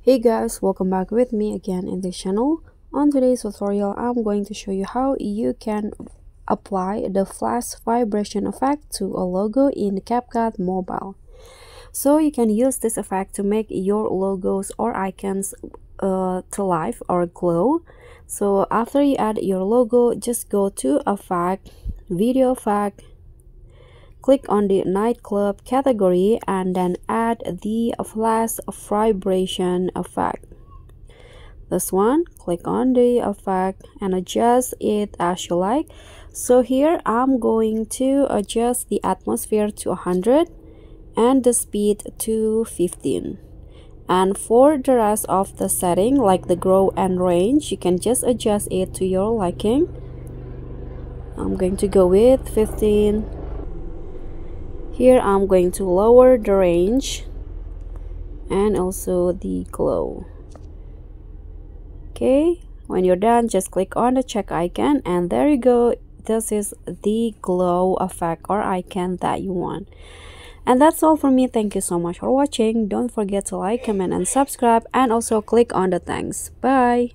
Hey guys, welcome back with me again in this channel. On today's tutorial, I'm going to show you how you can apply the flash vibration effect to a logo in CapCut Mobile. So you can use this effect to make your logos or icons to life or glow. So after you add your logo, just go to Effect, Video Effect, click on the nightclub category and then add the flash vibration effect. This one, click on the effect and adjust it as you like. So here I'm going to adjust the atmosphere to 100 and the speed to 15. And for the rest of the setting, like the grow and range, you can just adjust it to your liking. I'm going to go with 15. Here I'm going to lower the range and also the glow. Okay, when you're done, just click on the check icon and there you go. This is the glow effect or icon that you want. And that's all for me. Thank you so much for watching. Don't forget to like, comment, and subscribe, and also click on the thanks. Bye.